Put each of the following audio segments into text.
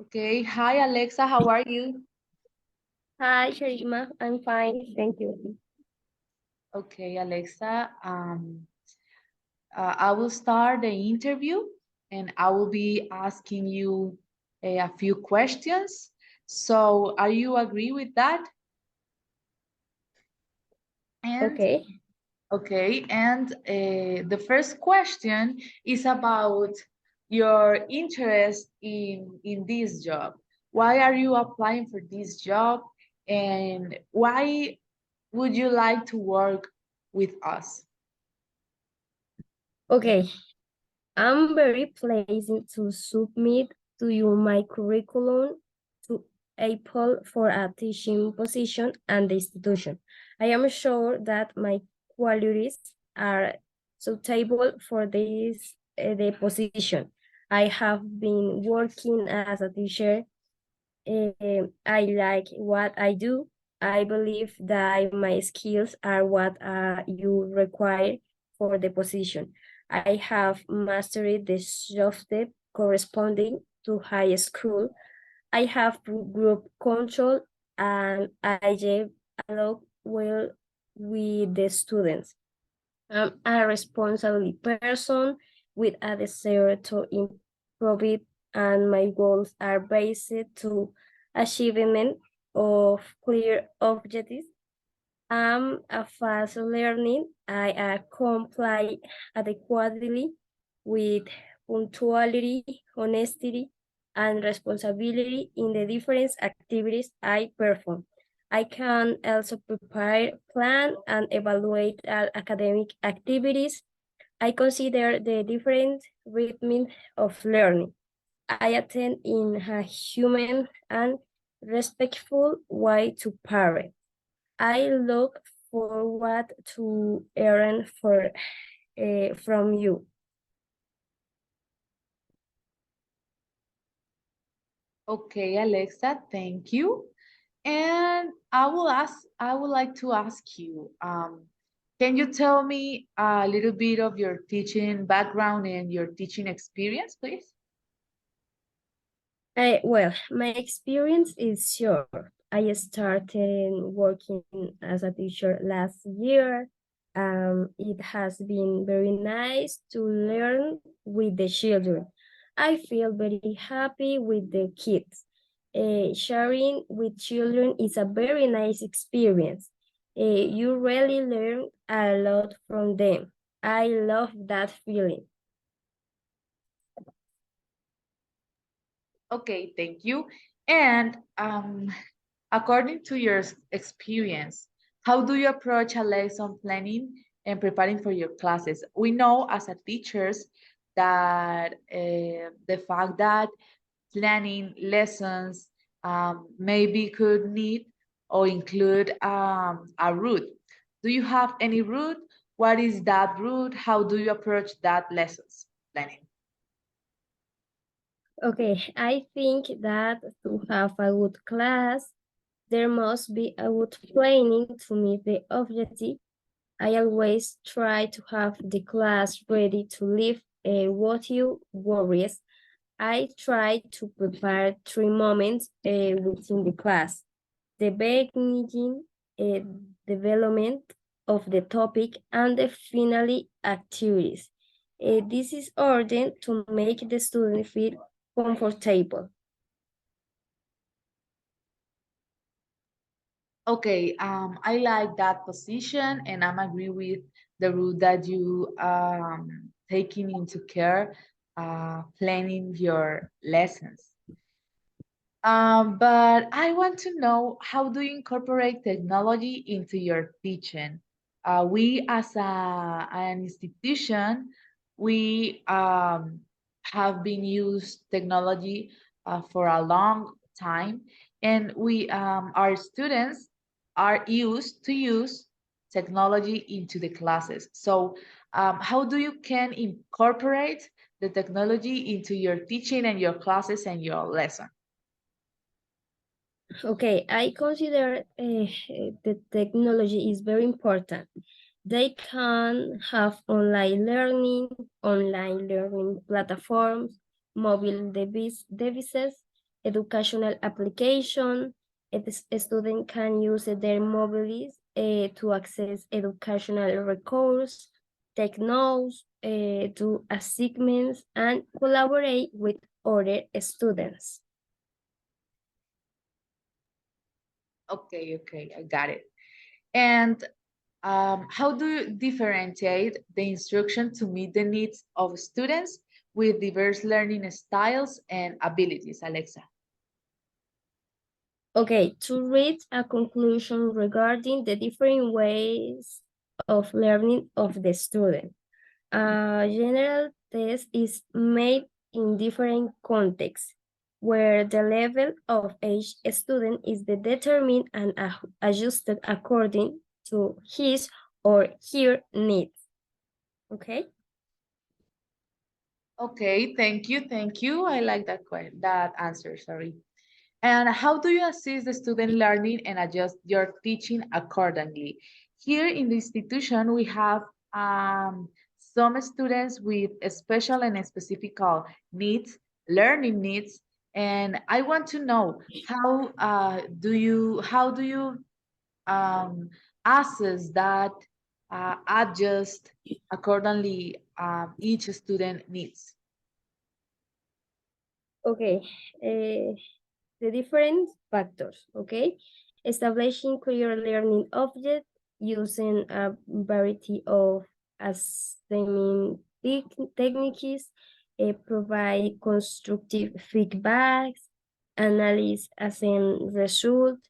Okay. Hi, Alexa. How are you? Hi, Sharima. I'm fine. Thank you. Okay, Alexa. I will start the interview and I will be asking you a few questions. So, are you agree with that? And Okay. okay, and the first question is about your interest in this job. Why are you applying for this job, and why would you like to work with us? Okay. I'm very pleased to submit to you my curriculum to Apple for a teaching position and the institution. I am sure that my qualities are suitable for this the position. I have been working as a teacher. I like what I do. I believe that my skills are what you require for the position. I have mastered the subject corresponding to high school. I have group control and I get along well with the students. I'm a responsible person with a desire to improve it, and my goals are based to achievement of clear objectives. I'm a fast learning. I comply adequately with punctuality, honesty, and responsibility in the different activities I perform. I can also prepare, plan, and evaluate academic activities. I consider the different rhythms of learning. I attend in a human and respectful way to parents. I look forward to hearing from you. Okay, Alexa, thank you. And I would like to ask you, can you tell me a little bit of your teaching background and your teaching experience, please? Well, my experience is short. I started working as a teacher last year. It has been very nice to learn with the children. I feel very happy with the kids. Sharing with children is a very nice experience. You really learn a lot from them. I love that feeling. Okay, thank you. And according to your experience, how do you approach a lesson planning and preparing for your classes? We know as a teachers that the fact that planning lessons maybe could need or include a route. Do you have any route? What is that route? How do you approach that lessons planning? Okay, I think that to have a good class, there must be a good planning to meet the objective. I always try to have the class ready to leave what you worries. I try to prepare 3 moments within the class. The beginning, uh, development of the topic, and the finally activities. This is ordered to make the student feel comfortable. Okay, I like that position, and I'm agree with the route that you taking into care, planning your lessons. But I want to know, how do you incorporate technology into your teaching? We as an institution, we have been used technology for a long time, and our students are used to use technology into the classes. So, how do you can incorporate the technology into your teaching and your classes and your lesson? Okay, I consider the technology is very important. They can have online learning platforms, mobile devices. educational application. A student can use their mobiles to access educational records, take notes, do assignments, and collaborate with other students. Okay, okay, I got it. And how do you differentiate the instruction to meet the needs of students with diverse learning styles and abilities, Alexa? Okay, to reach a conclusion regarding the different ways of learning of the student. A general test is made in different contexts, where the level of each student is determined and adjusted according to his or her needs. Okay? Okay, thank you. I like that answer, sorry. And how do you assist the student learning and adjust your teaching accordingly? Here in the institution, we have some students with special and specific needs, learning needs, and I want to know how do you um, assess that adjust accordingly each student needs. Okay. The different factors, okay? Establishing clear learning objects using a variety of assessment techniques, provide constructive feedbacks, analyze assessment results,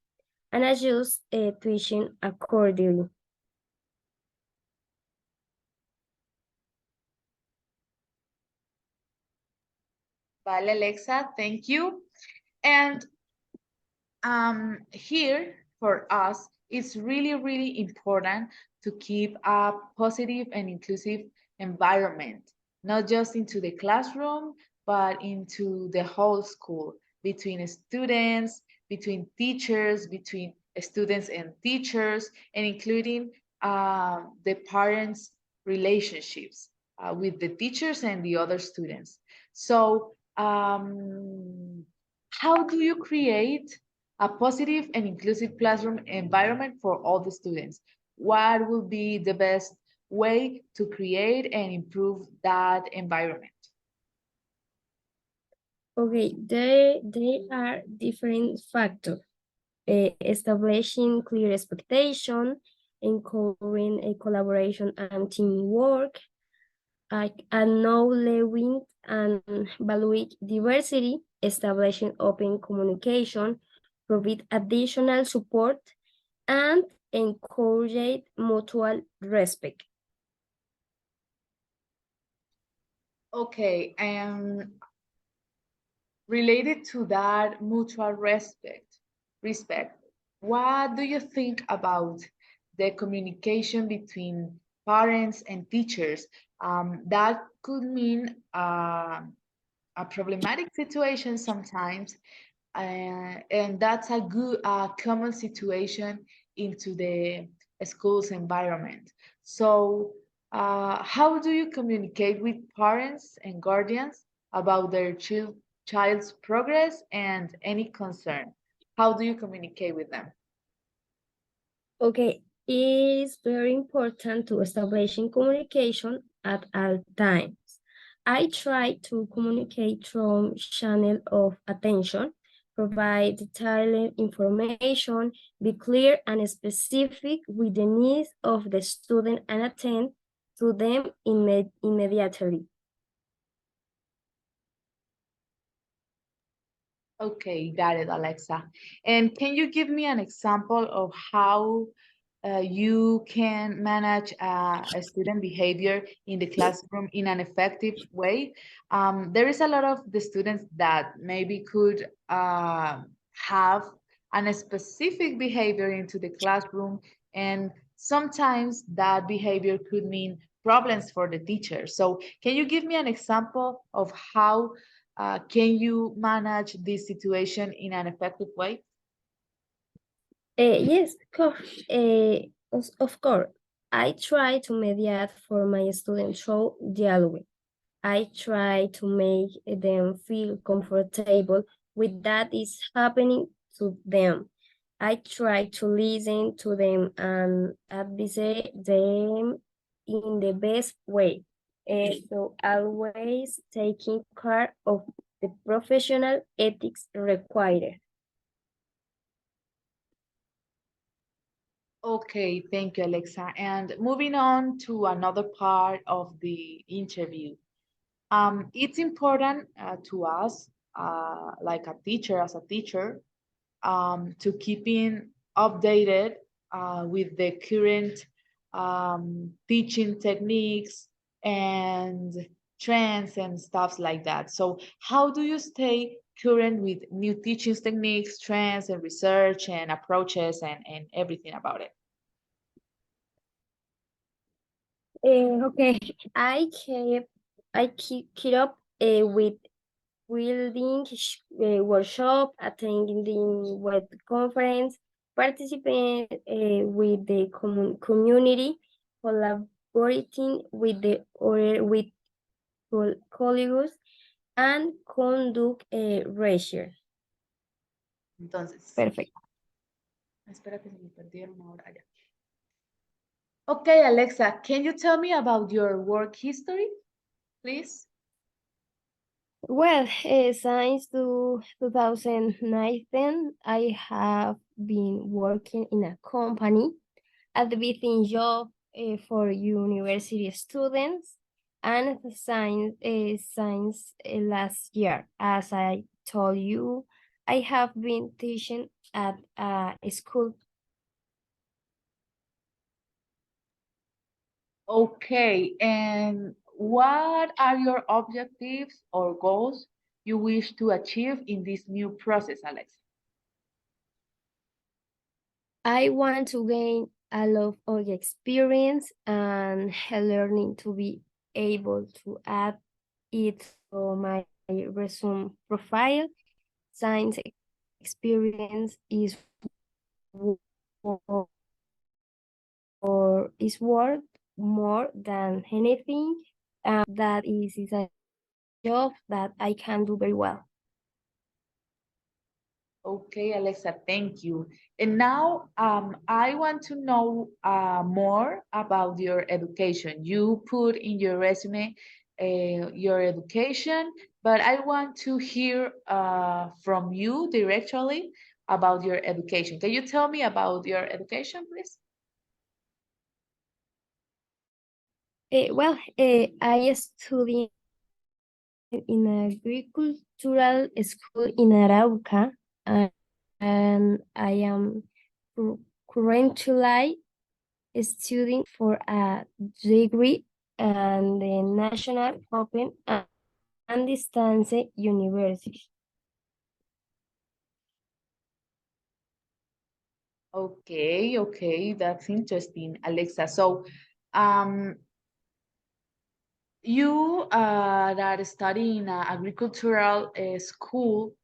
and adjust tuition accordingly. Vale, Alexa, thank you. And here for us, it's really, really important to keep a positive and inclusive environment, not just into the classroom, but into the whole school, between students, between teachers, between students and teachers, and including the parents' relationships with the teachers and the other students. So, how do you create a positive and inclusive classroom environment for all the students? What will be the best way to create and improve that environment? Okay, there are different factors. Establishing clear expectation, encouraging a collaboration and teamwork, acknowledging and valuing diversity, establishing open communication, provide additional support, and encourage mutual respect. Okay, related to that mutual respect, what do you think about the communication between parents and teachers? That could mean a problematic situation sometimes, and that's a good common situation into the school's environment. So how do you communicate with parents and guardians about their child's progress and any concern? How do you communicate with them? Okay, it is very important to establishing communication at all times. I try to communicate through channel of attention, provide detailed information, be clear and specific with the needs of the student and attend to them immediately. Okay, got it, Alexa. And can you give me an example of how you can manage a student behavior in the classroom in an effective way? There is a lot of the students that maybe could have a specific behavior into the classroom, and sometimes that behavior could mean problems for the teacher. So, can you give me an example of how can you manage this situation in an effective way? Yes, of course. I try to mediate for my students through dialogue. I try to make them feel comfortable with that is happening to them. I try to listen to them and advise them in the best way. So always taking care of the professional ethics required. Okay, thank you, Alexa. And moving on to another part of the interview. It's important to us, like a teacher, as a teacher, to keeping updated with the current teaching techniques and trends and stuff like that. So, how do you stay current with new teaching techniques, trends, and research and approaches and everything about it? Okay, I keep up with building workshop, attending web conference, participating with the community, collaborating with the or with colleagues, and conduct research. Entonces, Perfect. espera que se me perdieron ahora ya. Okay, Alexa, can you tell me about your work history, please? Well, since 2019, I have been working in a company advising job for university students and since last year. As I told you, I have been teaching at a school. Okay, and what are your objectives or goals you wish to achieve in this new process, Alexa? I want to gain a lot of experience and learning to be able to add it to my resume profile. Science experience wo- is worth more than anything. That is a job that I can do very well. Okay, Alexa, thank you. And now I want to know more about your education. You put in your resume your education, but I want to hear from you directly about your education. Can you tell me about your education, please? I study in agricultural school in Arauca, and I am currently studying for a degree and the National Open and Distance University. Okay, okay, that's interesting, Alexa. So, um, you that study in an agricultural school,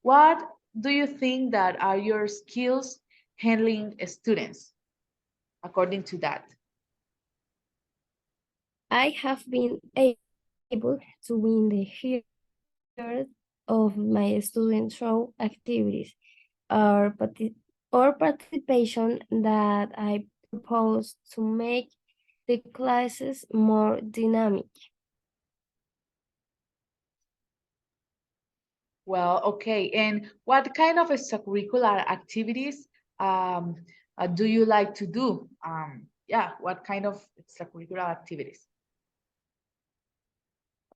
what do you think that are your skills handling students, according to that? I have been able to win the heart of my students through activities or, or participation that I propose to make the classes more dynamic. Well, okay. And what kind of extracurricular activities um, do you like to do? Yeah, what kind of extracurricular activities?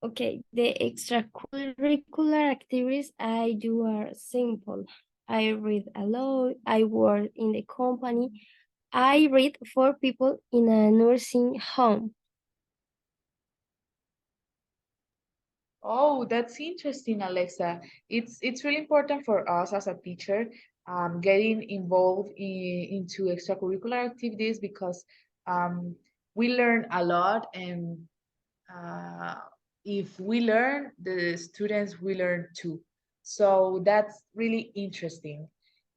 Okay, the extracurricular activities I do are simple. I read a lot, I work in the company, I read for people in a nursing home. Oh, that's interesting, Alexa. It's really important for us as a teacher, getting involved into extracurricular activities because we learn a lot, and uh, if we learn, the students will learn too. So that's really interesting.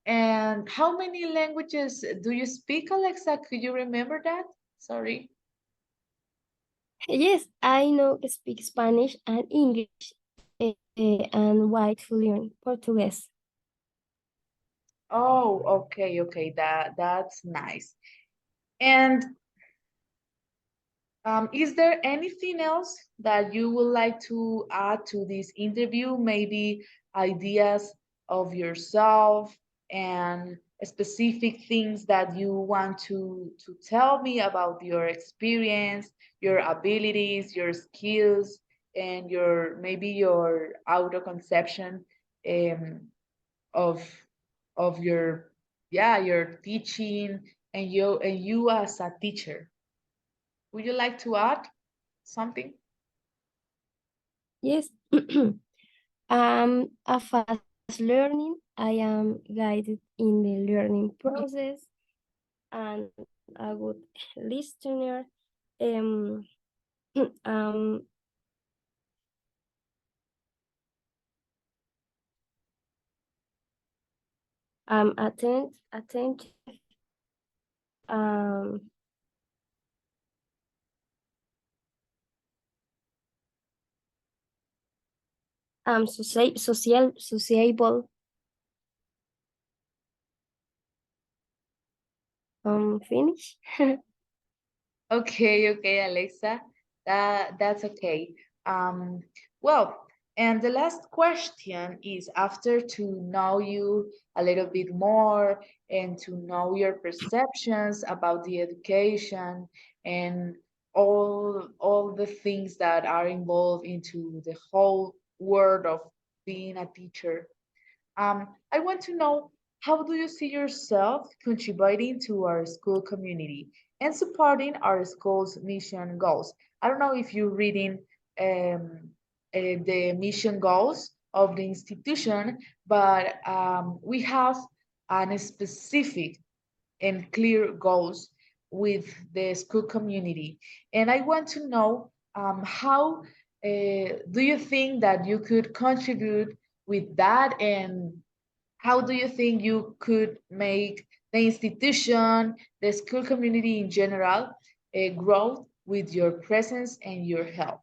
And how many languages do you speak, Alexa? Could you remember that? Sorry. Yes, I know speak Spanish and English. and why to learn Portuguese. Oh, okay. That's nice. And is there anything else that you would like to add to this interview? Maybe ideas of yourself and specific things that you want to tell me about your experience, your abilities, your skills, and your maybe your auto conception um, of of your yeah your teaching and you as a teacher. Would you like to add something? Yes, a fast learning. I am guided in the learning process and a good listener. Um, um, attentive. Um, sociable. Finish. Okay, Alexa. That's okay. Um, well, and the last question is after to know you a little bit more and to know your perceptions about the education and all the things that are involved into the whole world of being a teacher. I want to know how do you see yourself contributing to our school community and supporting our school's mission goals? I don't know if you're reading the mission goals of the institution, but we have a specific and clear goals with the school community. And I want to know how do you think that you could contribute with that, and how do you think you could make the institution, the school community in general, grow with your presence and your help?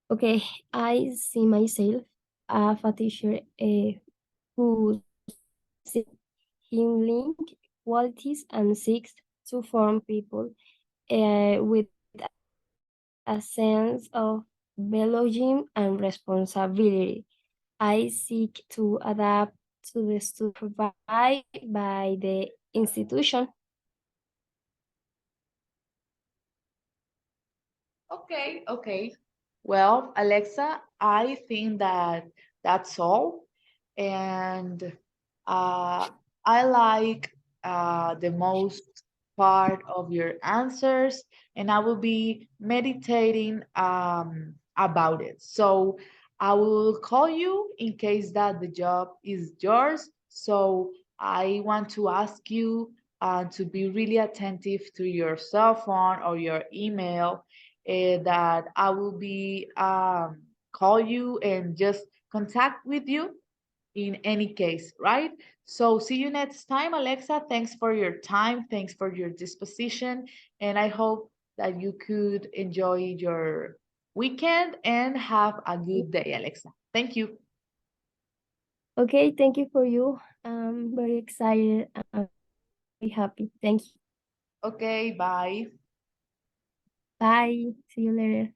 Okay, I see myself as a teacher who seeks healing qualities and seeks to form people with a sense of belonging and responsibility. I seek to adapt to the student provided by the institution. Okay. Well, Alexa, I think that that's all. And uh, I like the most part of your answers, and I will be meditating about it. So I will call you in case that the job is yours. So I want to ask you to be really attentive to your cell phone or your email, that I will be call you and just contact with you in any case, right? So see you next time, Alexa. Thanks for your time. Thanks for your disposition. And I hope that you could enjoy your weekend and have a good day, Alexa. Thank you. Okay, thank you for you. I'm very excited and very happy. Thank you. Okay, bye. Bye. See you later.